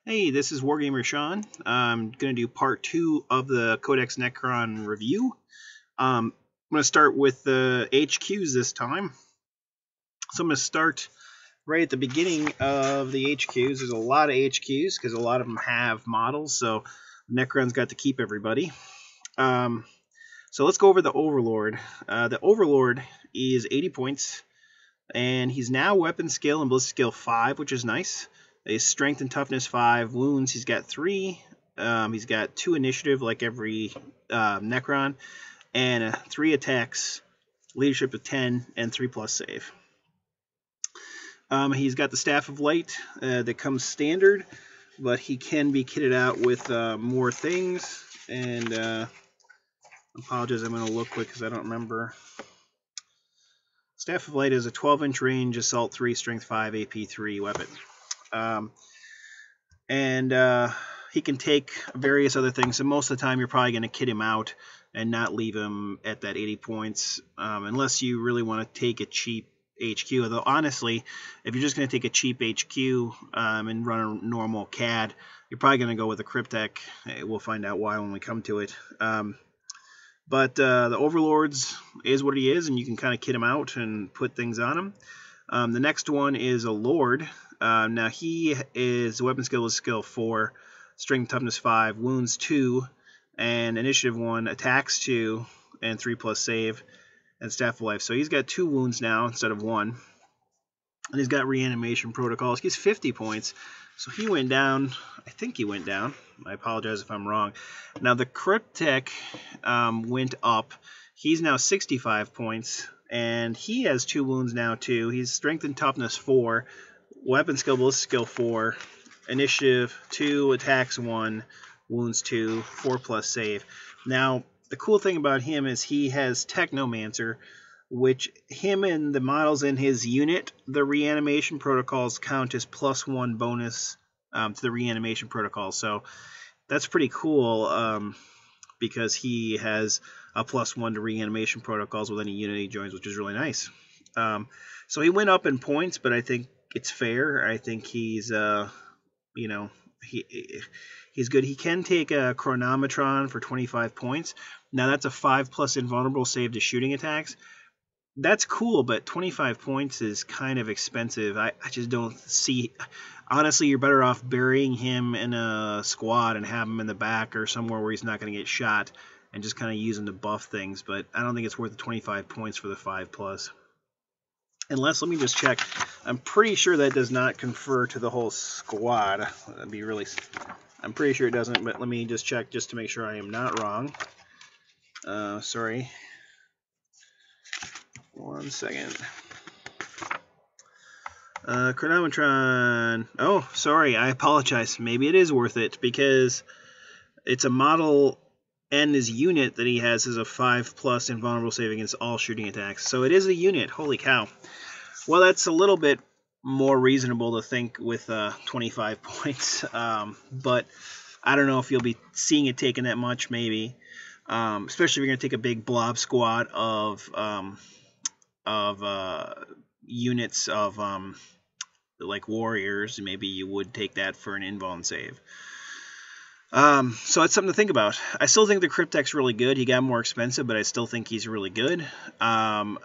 Hey, this is Wargamer Sean. I'm going to do part 2 of the Codex Necron review. I'm going to start with the HQs this time. So I'm going to start right at the beginning of the HQs. There's a lot of HQs because a lot of them have models, so Necron's got to keep everybody. So let's go over the Overlord. The Overlord is 80 points, and he's now weapon skill and ballistic skill 5, which is nice. His strength and toughness 5, wounds he's got 3. He's got 2 initiative like every Necron, and 3 attacks, leadership of 10, and 3+ save. He's got the Staff of Light that comes standard, but he can be kitted out with more things. And I apologize, I'm going to look quick because I don't remember. Staff of Light is a 12-inch range, assault 3, strength 5, AP 3 weapon. He can take various other things, so most of the time you're probably going to kit him out and not leave him at that 80 points, unless you really want to take a cheap HQ. Although honestly, if you're just going to take a cheap HQ and run a normal CAD, you're probably going to go with a Cryptex. We'll find out why when we come to it. But the Overlords is what he is, and you can kind of kit him out and put things on him. The next one is a Lord. Now he is weapon skill is skill 4, strength toughness 5, wounds 2, and initiative 1, attacks 2, and 3+ save, and staff of life. So he's got 2 wounds now instead of 1. And he's got reanimation protocols. He's 50 points. So he went down. I think he went down. I apologize if I'm wrong. Now the Cryptex went up. He's now 65 points. And he has 2 wounds now too. He's strength and toughness 4. Weapon skill, ballistic skill 4, initiative 2, attacks 1, wounds 2, 4+ save. Now, the cool thing about him is he has Technomancer, which him and the models in his unit, the reanimation protocols count as +1 bonus to the reanimation protocol. So that's pretty cool because he has a +1 to reanimation protocols with any unit he joins, which is really nice. So he went up in points, but I think it's fair. I think he's, he's good. He can take a Chronometron for 25 points. Now that's a 5+ invulnerable save to shooting attacks. That's cool, but 25 points is kind of expensive. I just don't see. Honestly, you're better off burying him in a squad and have him in the back or somewhere where he's not going to get shot and just kind of use him to buff things. But I don't think it's worth the 25 points for the 5+. Unless, let me just check. I'm pretty sure that does not confer to the whole squad. That'd be really. I'm pretty sure it doesn't, but let me just check just to make sure I am not wrong. Sorry. 1 second. Chronometron. Oh, sorry. I apologize. Maybe it is worth it because it's a model and his unit that he has is a 5+ invulnerable save against all shooting attacks. So it is a unit. Holy cow. Well, that's a little bit more reasonable to think with 25 points. But I don't know if you'll be seeing it taken that much, maybe. Especially if you're going to take a big blob squad of units of like warriors. Maybe you would take that for an invuln save. So it's something to think about. I still think the Cryptex really good. He got more expensive, but I still think he's really good. I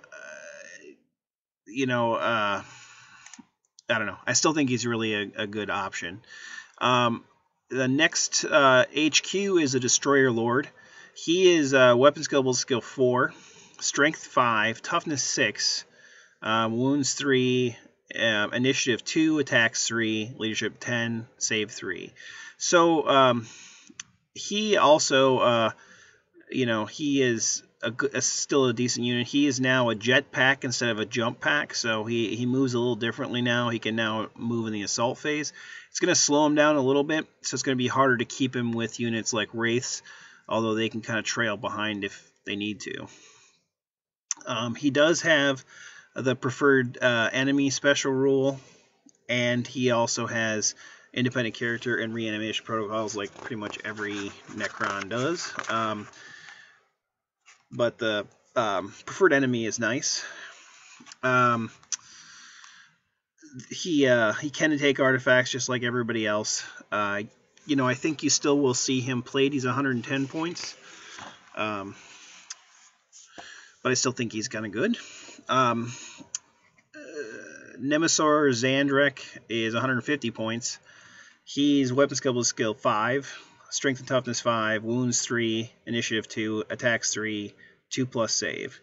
don't know. I still think he's really a good option. The next HQ is a Destroyer Lord. He is weapon skill 4, strength 5, toughness 6, wounds 3, initiative 2, attacks 3, leadership 10, save 3. So he also, he is still a decent unit. He is now a jetpack instead of a jump pack, so he moves a little differently now. He can now move in the assault phase. It's going to slow him down a little bit, so it's going to be harder to keep him with units like Wraiths, although they can kind of trail behind if they need to. He does have the preferred enemy special rule, and he also has independent character and reanimation protocols like pretty much every Necron does. But the preferred enemy is nice. he can take artifacts just like everybody else. You know, I think you still will see him played. He's 110 points. But I still think he's kind of good. Nemesis Zandrek is 150 points. He's weapon skill 5, strength and toughness 5, wounds 3, initiative 2, attacks 3, 2+ save.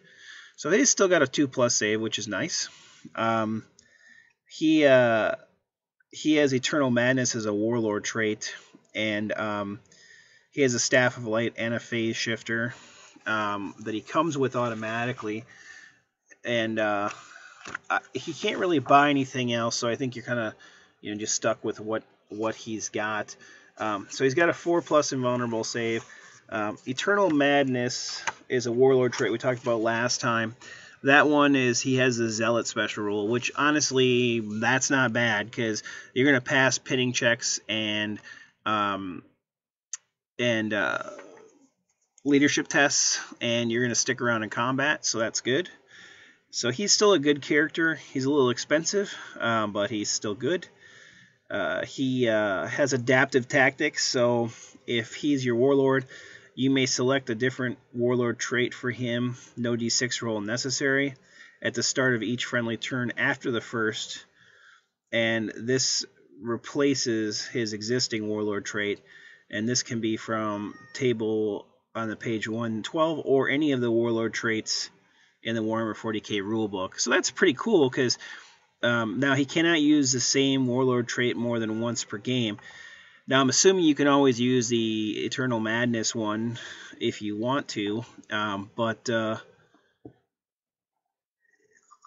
So he's still got a 2+ save, which is nice. He has Eternal Madness as a warlord trait, and he has a Staff of Light and a Phase Shifter that he comes with automatically, and he can't really buy anything else, so I think you're kind of just stuck with what he's got. So he's got a 4+ invulnerable save. Eternal Madness is a warlord trait we talked about last time. That one is he has a Zealot special rule, which honestly that's not bad because you're going to pass pinning checks and leadership tests, and you're going to stick around in combat, so that's good. So he's still a good character. He's a little expensive, but he's still good. He has adaptive tactics, so if he's your warlord, you may select a different warlord trait for him, no d6 roll necessary, at the start of each friendly turn after the first, and this replaces his existing warlord trait, and this can be from table on the page 112 or any of the warlord traits in the Warhammer 40k rulebook. So that's pretty cool because now he cannot use the same warlord trait more than once per game. Now I'm assuming you can always use the Eternal Madness one if you want to, but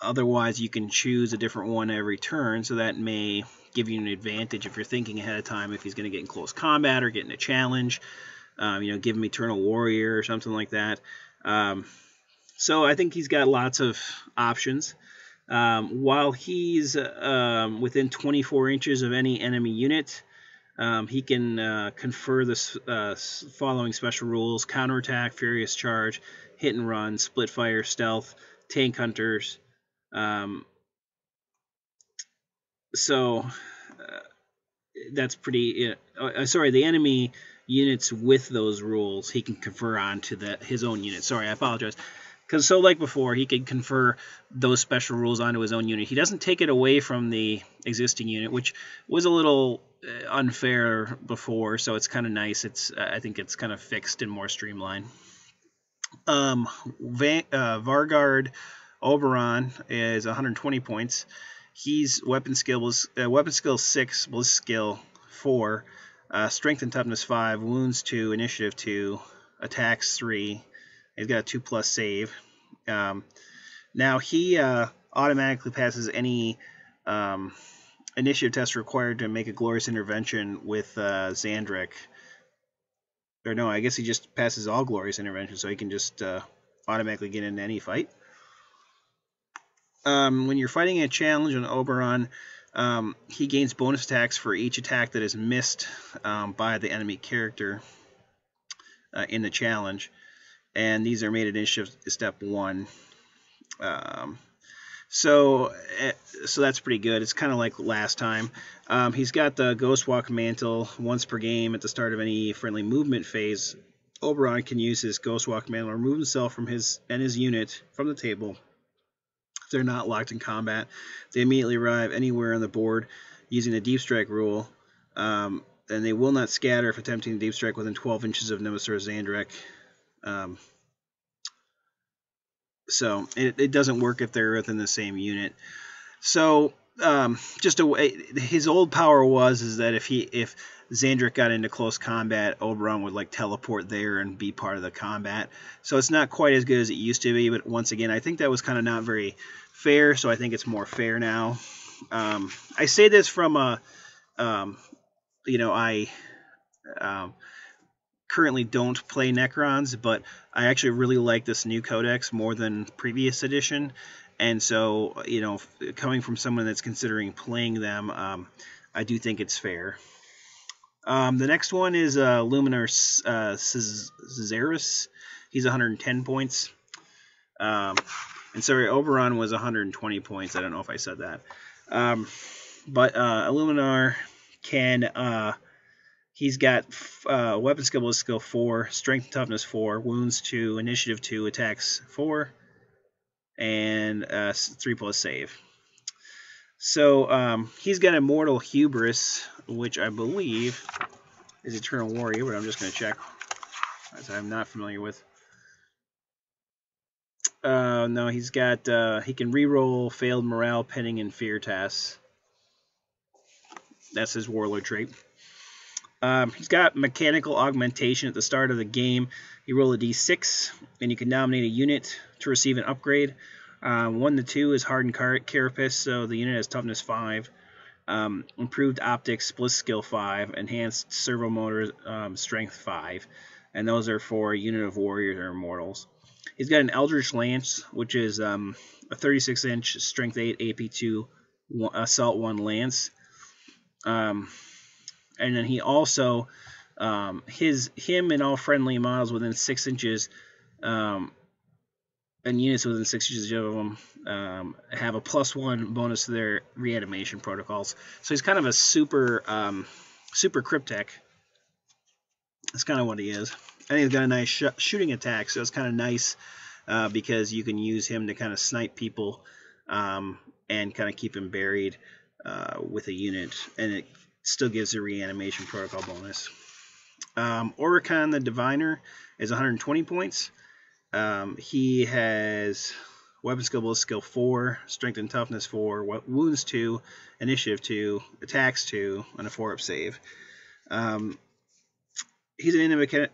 otherwise you can choose a different one every turn, so that may give you an advantage if you're thinking ahead of time if he's going to get in close combat or get in a challenge. Give him Eternal Warrior or something like that. So I think he's got lots of options. While he's within 24 inches of any enemy unit, he can confer the following special rules: counterattack, furious charge, hit and run, split fire, stealth, tank hunters. So that's pretty. Sorry, the enemy units with those rules he can confer on to his own unit. Sorry, I apologize. Because so like before, he could confer those special rules onto his own unit. He doesn't take it away from the existing unit, which was a little unfair before, so it's kind of nice. I think it's kind of fixed and more streamlined. Vargard Oberon is 120 points. He's weapon skill 6, ballistic skill 4, strength and toughness 5, wounds 2, initiative 2, attacks 3. He's got a 2+ save. Now he automatically passes any initiative test required to make a glorious intervention with Zandrek. Or no, I guess he just passes all glorious interventions, so he can just automatically get into any fight. When you're fighting a challenge on Oberon, he gains bonus attacks for each attack that is missed by the enemy character in the challenge. And these are made at initiative step 1. So that's pretty good. It's kind of like last time. He's got the Ghostwalk Mantle once per game at the start of any friendly movement phase. Oberon can use his Ghostwalk Mantle to remove himself from his unit from the table. If they're not locked in combat, they immediately arrive anywhere on the board using the Deep Strike rule, and they will not scatter if attempting a Deep Strike within 12 inches of Nemesis Zandrek. So it doesn't work if they're within the same unit. So his old power is that if Zandrek got into close combat, Oberon would like teleport there and be part of the combat. So it's not quite as good as it used to be. But once again, I think that was kind of not very fair. So I think it's more fair now. I say this from I currently don't play Necrons, but I actually really like this new codex more than previous edition, and so coming from someone that's considering playing them, I do think it's fair. The next one is Eliminar Caesarus. He's 110 points, and sorry, Oberon was 120 points. I don't know if I said that. But Eliminar can, he's got weapon skill 4, strength and toughness 4, wounds 2, initiative 2, attacks 4, and 3+ save. So he's got Immortal Hubris, which I believe is Eternal Warrior, but I'm just going to check, as I'm not familiar with. No, he's got, he can reroll failed morale, penning, and fear tests. That's his warlord trait. He's got mechanical augmentation at the start of the game. You roll a d6, and you can nominate a unit to receive an upgrade. 1 to 2 is hardened carapace, so the unit has toughness 5. Improved optics, bliss skill 5, enhanced servo motor strength 5, and those are for a unit of warriors or immortals. He's got an Eldritch Lance, which is a 36-inch strength 8 AP2 assault 1 lance. And then he also, him and all friendly models within 6 inches, and units within 6 inches of them, have a +1 bonus to their reanimation protocols. So he's kind of a super Cryptex. That's kind of what he is. And he's got a nice shooting attack, so it's kind of nice because you can use him to kind of snipe people and kind of keep him buried with a unit, and it still gives a reanimation protocol bonus. Oricon the Diviner is 120 points. He has weapon skill 4, strength and toughness 4, wounds 2, initiative 2, attacks 2, and a 4-up save. He's an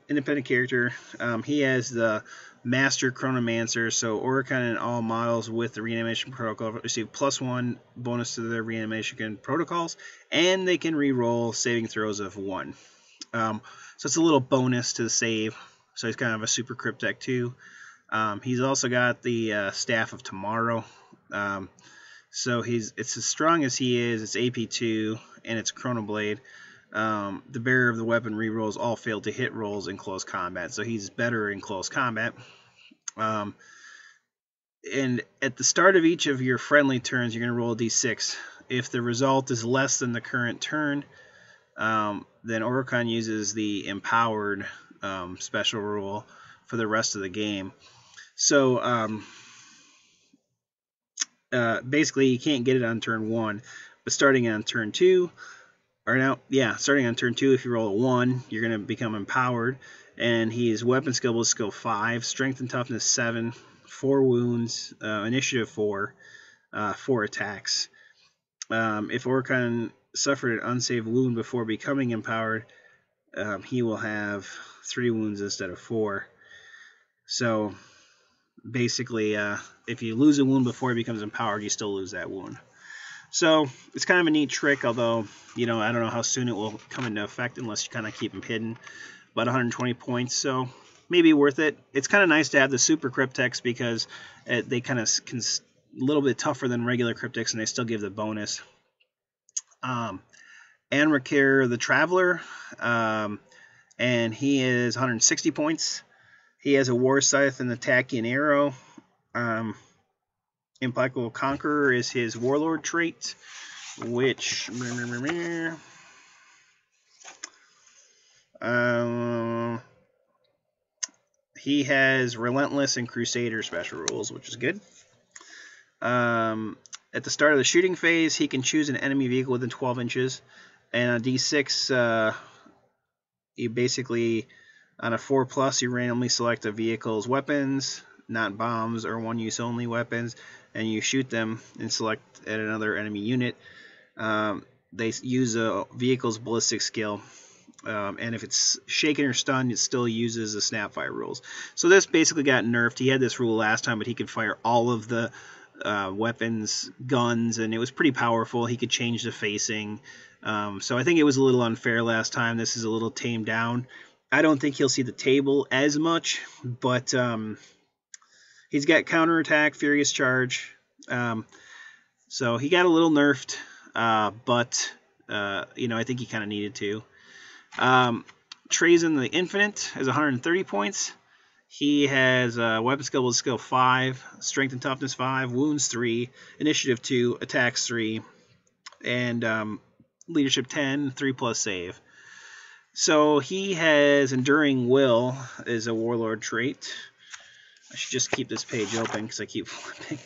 independent character. He has the Master Chronomancer, so Oricon and all models with the reanimation protocol receive +1 bonus to their reanimation protocols, and they can re-roll saving throws of 1. So it's a little bonus to the save. So he's kind of a super Cryptex too. He's also got the Staff of Tomorrow. So it's as strong as he is. It's AP2 and it's Chronoblade. The bearer of the weapon rerolls all failed to hit rolls in close combat, so he's better in close combat. And at the start of each of your friendly turns, you're going to roll a d6. If the result is less than the current turn, then Oricon uses the Empowered special rule for the rest of the game. So basically, you can't get it on turn 1, but starting on turn 2. Starting on turn 2, if you roll a 1, you're going to become empowered. And he's weapon skill 5, strength and toughness 7, 4 wounds, initiative 4, 4 attacks. If Oricon suffered an unsaved wound before becoming empowered, he will have 3 wounds instead of 4. So basically, if you lose a wound before he becomes empowered, you still lose that wound. So it's kind of a neat trick, although, I don't know how soon it will come into effect unless you kind of keep them hidden. But 120 points, so maybe worth it. It's kind of nice to have the super Cryptex because they kind of can a little bit tougher than regular Cryptex, and they still give the bonus. Anrakir the Traveler, and he is 160 points. He has a War Scythe and Attacking Arrow. Implacable Conqueror is his warlord trait, which he has Relentless and Crusader special rules, which is good. At the start of the shooting phase, he can choose an enemy vehicle within 12 inches, and on D6, you basically, on a 4+, you randomly select a vehicle's weapons, not bombs or one-use only weapons, and you shoot them and select at another enemy unit. They use a vehicle's ballistic skill, and if it's shaken or stunned, it still uses the Snapfire rules. So this basically got nerfed. He had this rule last time, but he could fire all of the weapons, guns, and it was pretty powerful. He could change the facing. So I think it was a little unfair last time. This is a little tamed down. I don't think he'll see the table as much, but he's got counterattack, furious charge. So he got a little nerfed, but I think he kind of needed to. Treason the Infinite is 130 points. He has weapon skill 5, strength and toughness 5, wounds 3, initiative 2, attacks 3, and leadership 10, 3+ save. So he has Enduring Will is a warlord trait. I should just keep this page open because I keep flipping.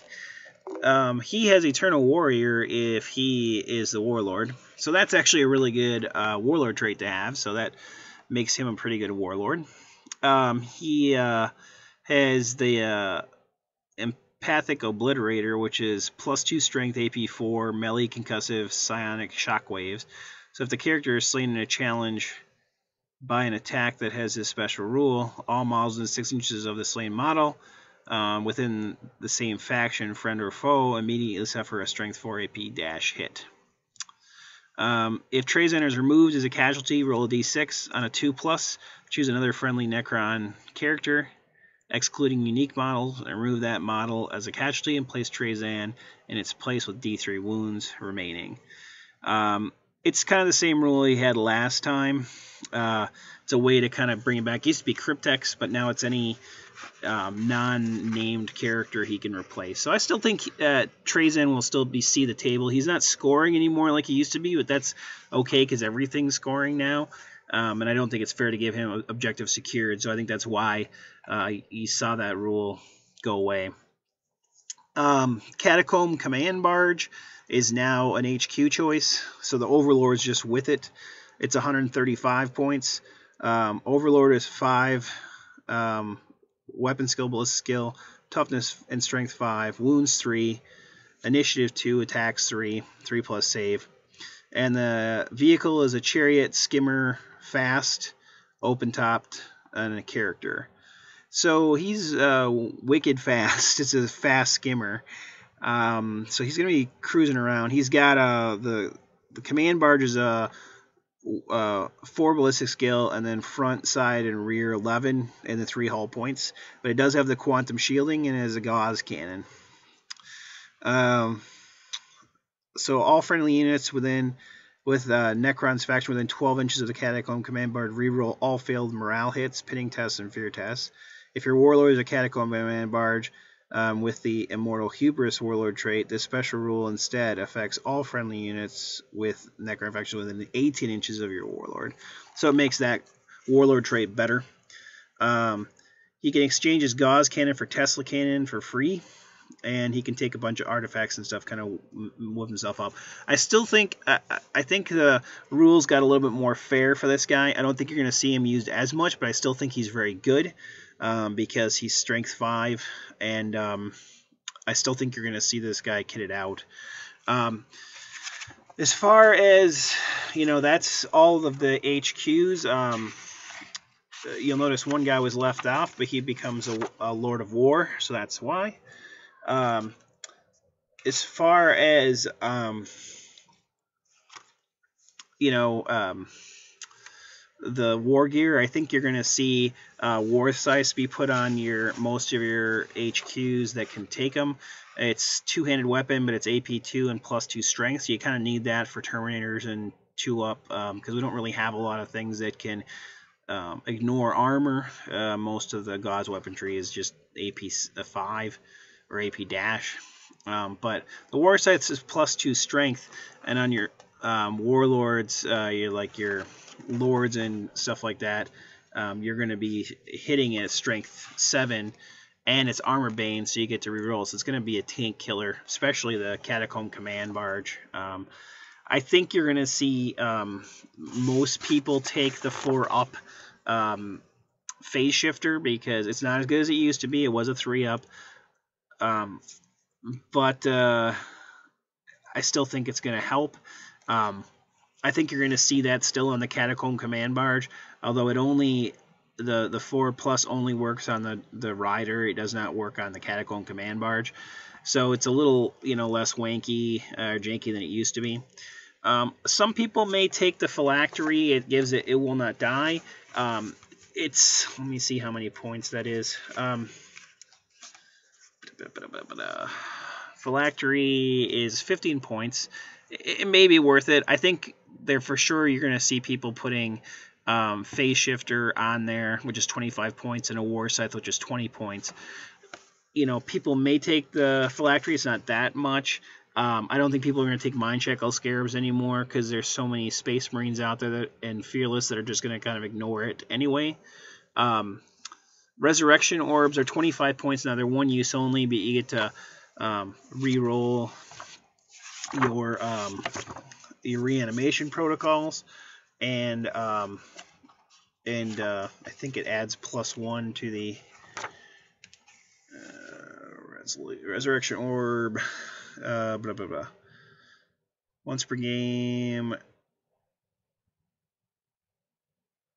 He has Eternal Warrior if he is the warlord. So that's actually a really good warlord trait to have. So that makes him a pretty good warlord. He has the Empathic Obliterator, which is +2 strength, AP4, melee, concussive, psionic shockwaves. So if the character is slain in a challenge by an attack that has this special rule, all models within 6 inches of the slain model within the same faction, friend or foe, immediately suffer a strength 4 AP hit. If Treason is removed as a casualty, roll a d6. On a 2+, choose another friendly Necron character, excluding unique models, and remove that model as a casualty and place Treason in its place with d3 wounds remaining. It's kind of the same rule he had last time. It's a way to kind of bring it back. It used to be Cryptex, but now it's any non-named character he can replace. So I still think Treason will still see the table. He's not scoring anymore like he used to be, but that's okay because everything's scoring now. And I don't think it's fair to give him objective secured. So I think that's why you saw that rule go away. Catacomb Command Barge is now an HQ choice. So the Overlord's just with it. It's 135 points. Overlord is 5. Weapon skill, ballistic skill, toughness and strength 5, wounds 3, initiative 2, attacks 3, 3+ save. And the vehicle is a chariot, skimmer, fast, open-topped, and a character. So he's wicked fast. It's a fast skimmer. So he's going to be cruising around. He's got the command barge is a 4 ballistic skill, and then front, side, and rear 11, and the 3 hull points. But it does have the quantum shielding and it has a gauze cannon. So all friendly units with Necron's faction within 12 inches of the Catacomb Command Barge reroll all failed morale hits, pinning tests, and fear tests. If your warlord is a Catacomb Command Barge with the Immortal Hubris warlord trait, this special rule instead affects all friendly units with Necron faction within 18 inches of your warlord. So it makes that warlord trait better. He can exchange his gauze cannon for Tesla cannon for free, and he can take a bunch of artifacts and stuff, kind of move himself up. I still think I think the rules got a little bit more fair for this guy. I don't think you're going to see him used as much, but I still think he's very good because he's strength 5, and I still think you're going to see this guy kitted out. As far as, that's all of the HQs. You'll notice one guy was left off, but he becomes a Lord of War, so that's why. As far as the war gear, I think you're going to see war size be put on most of your HQs that can take them. It's two-handed weapon, but it's AP2 and +2 strength, so you kind of need that for Terminators and 2-up, because we don't really have a lot of things that can ignore armor. Most of the gauze weaponry is just AP5 or AP dash. But the war sights is +2 strength, and on your warlords, your lords and stuff like that, you're going to be hitting at strength 7, and it's armor bane, so you get to reroll. So it's going to be a tank killer, especially the Catacomb Command Barge. I think you're going to see most people take the 4-up phase shifter because it's not as good as it used to be. It was a 3-up. But I still think it's going to help. I think you're going to see that still on the Catacomb Command Barge, although the 4+ only works on the Rider. It does not work on the Catacomb Command Barge. So it's a little less wanky or janky than it used to be. Some people may take the Phylactery. It gives it will not die. Let me see how many points that is. Phylactery is 15 points. It may be worth it. I think for sure you're going to see people putting Phase Shifter on there, which is 25 points, and a War Scythe, which is 20 points. People may take the Phylactery. It's not that much. I don't think people are going to take Mind Shackle Scarabs anymore because there's so many Space Marines out there and Fearless that are just going to kind of ignore it anyway. Resurrection Orbs are 25 points now. They're one use only, but you get to re-roll your reanimation protocols, and I think it adds +1 to the Resurrection Orb. Blah, blah, blah. Once per game,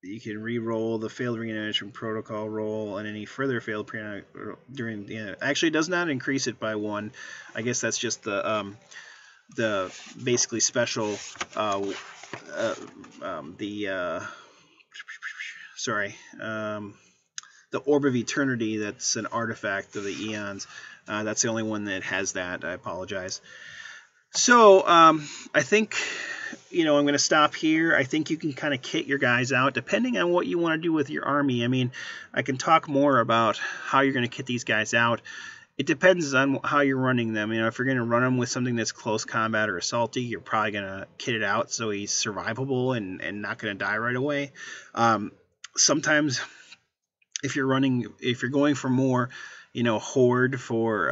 you can re-roll the failed reanimation protocol roll and any further failed during the end. Actually, it does not increase it by 1. I guess that's just the basically special the Orb of Eternity. That's an artifact of the Eons. That's the only one that has that. I apologize. So I think, I'm going to stop here. I think you can kind of kit your guys out depending on what you want to do with your army. I mean, I can talk more about how you're going to kit these guys out. It depends on how you're running them. If you're going to run them with something that's close combat or assaulty, you're probably going to kit it out so he's survivable and not going to die right away. Sometimes if you're going for more, horde for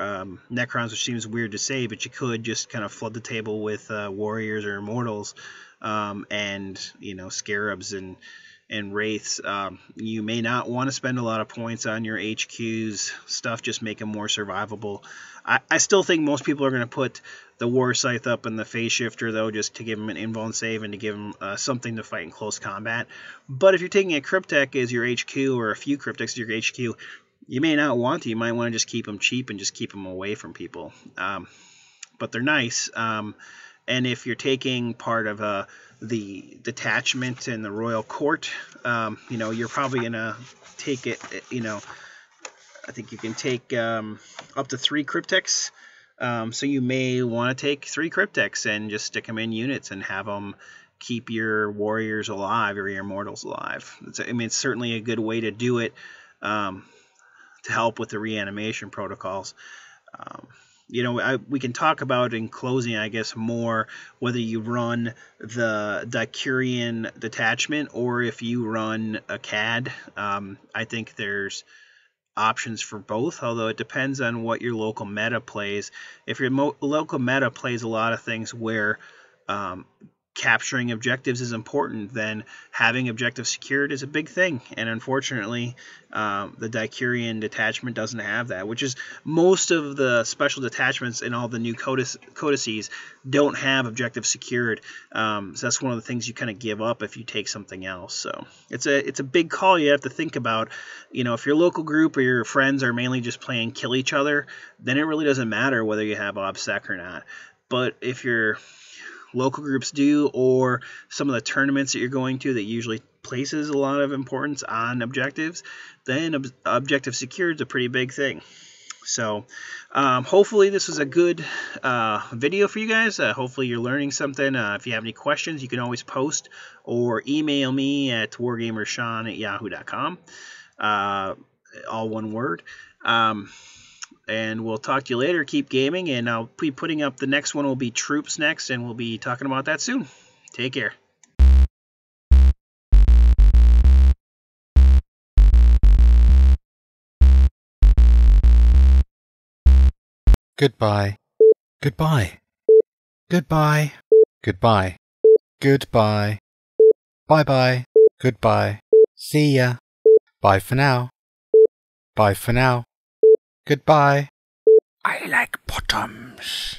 Necrons, which seems weird to say, but you could just kind of flood the table with warriors or immortals, and scarabs and wraiths. You may not want to spend a lot of points on your HQs stuff, just make them more survivable. I still think most people are going to put the War Scythe up in the Phase Shifter, though, just to give them an invuln save and to give them something to fight in close combat. But if you're taking a Cryptek as your HQ or a few Crypteks as your HQ, you may not want to. You might want to just keep them cheap and just keep them away from people. But they're nice. And if you're taking part of the detachment and the Royal Court, you're probably going to take it, I think you can take up to 3 Cryptex. So you may want to take 3 Cryptex and just stick them in units and have them keep your warriors alive or your immortals alive. It's certainly a good way to do it, to help with the reanimation protocols. We can talk about in closing, I guess, more whether you run the Dicurian detachment or if you run a CAD. I think there's options for both, although it depends on what your local meta plays. If your local meta plays a lot of things where capturing objectives is important, then having objectives secured is a big thing. And unfortunately, the Dicurian detachment doesn't have that, which is most of the special detachments in all the new codices don't have objectives secured. So that's one of the things you kind of give up if you take something else. So it's a big call you have to think about. If your local group or your friends are mainly just playing kill each other, then it really doesn't matter whether you have OBSEC or not. But if your local groups do, or some of the tournaments that you're going to that usually places a lot of importance on objectives, then objective secured is a pretty big thing. So hopefully this was a good video for you guys. Hopefully you're learning something. If you have any questions, you can always post or email me at wargamershawn@yahoo.com. All one word. And we'll talk to you later. Keep gaming, and I'll be putting up the next one will be Troops next, and we'll be talking about that soon. Take care. Goodbye. Goodbye. Goodbye. Goodbye. Goodbye. Bye-bye. Goodbye. See ya. Bye for now. Bye for now. Goodbye. I like bottoms.